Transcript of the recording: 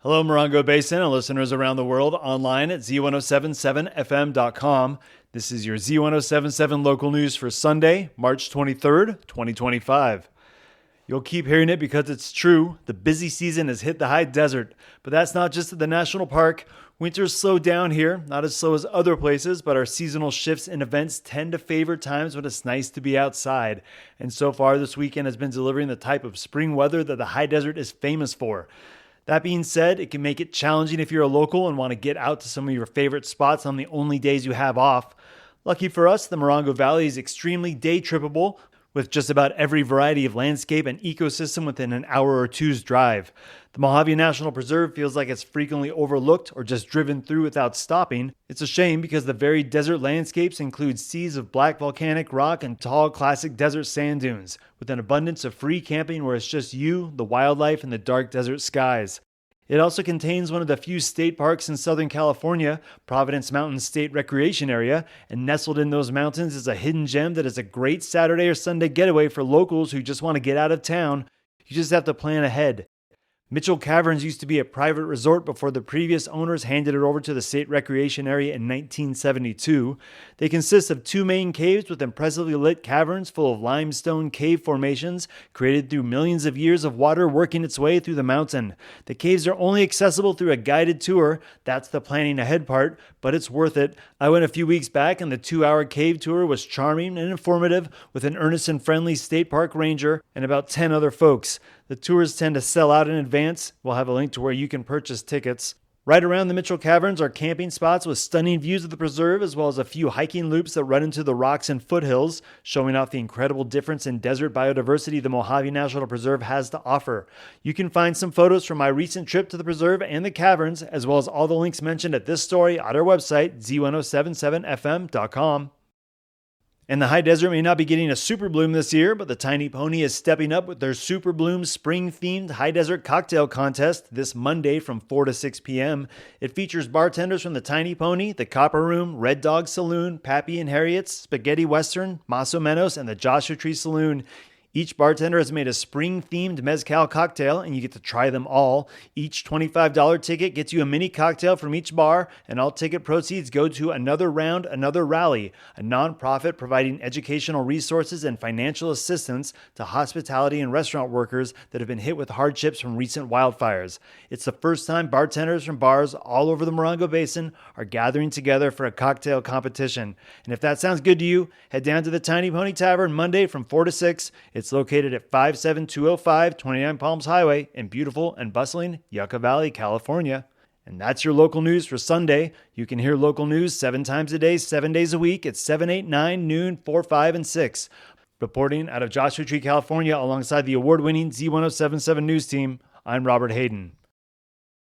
Hello, Morongo Basin and listeners around the world online at Z107.7fm.com. This is your Z107.7 local news for Sunday, March 23rd, 2025. You'll keep hearing it because it's true. The busy season has hit the high desert, but that's not just at the national park. Winter's slowed down here, not as slow as other places, but our seasonal shifts in events tend to favor times when it's nice to be outside. And so far, this weekend has been delivering the type of spring weather that the high desert is famous for. That being said, it can make it challenging if you're a local and want to get out to some of your favorite spots on the only days you have off. Lucky for us, the Morongo Valley is extremely day trippable, with just about every variety of landscape and ecosystem within an hour or two's drive. The Mojave National Preserve feels like it's frequently overlooked or just driven through without stopping. It's a shame because the varied desert landscapes include seas of black volcanic rock and tall classic desert sand dunes, with an abundance of free camping where it's just you, the wildlife, and the dark desert skies. It also contains one of the few state parks in Southern California, Providence Mountain State Recreation Area, and nestled in those mountains is a hidden gem that is a great Saturday or Sunday getaway for locals who just want to get out of town. You just have to plan ahead. Mitchell Caverns used to be a private resort before the previous owners handed it over to the state recreation area in 1972. They consist of two main caves with impressively lit caverns full of limestone cave formations created through millions of years of water working its way through the mountain. The caves are only accessible through a guided tour. That's the planning ahead part, but it's worth it. I went a few weeks back and the 2-hour cave tour was charming and informative with an earnest and friendly state park ranger and about 10 other folks. The tours tend to sell out in advance. We'll have a link to where you can purchase tickets. Right around the Mitchell Caverns are camping spots with stunning views of the preserve, as well as a few hiking loops that run into the rocks and foothills, showing off the incredible difference in desert biodiversity the Mojave National Preserve has to offer. You can find some photos from my recent trip to the preserve and the caverns, as well as all the links mentioned at this story at our website, z1077fm.com. And the high desert may not be getting a Superbloom this year, but the Tiny Pony is stepping up with their Superbloom spring-themed high desert cocktail contest this Monday from 4 to 6 p.m. It features bartenders from the Tiny Pony, the Copper Room, Red Dog Saloon, Pappy and Harriet's, Spaghetti Western, Maso Menos, and the Joshua Tree Saloon. Each bartender has made a spring-themed mezcal cocktail, and you get to try them all. Each $25 ticket gets you a mini cocktail from each bar, and all ticket proceeds go to Another Round, Another Rally, a nonprofit providing educational resources and financial assistance to hospitality and restaurant workers that have been hit with hardships from recent wildfires. It's the first time bartenders from bars all over the Morongo Basin are gathering together for a cocktail competition. And if that sounds good to you, head down to the Tiny Pony Tavern Monday from 4 to 6. It's located at 57205 29 Palms Highway in beautiful and bustling Yucca Valley, California. And that's your local news for Sunday. You can hear local news 7 times a day, 7 days a week at 7, 8, 9, noon, 4, 5, and 6. Reporting out of Joshua Tree, California, alongside the award-winning Z1077 News Team, I'm Robert Hayden.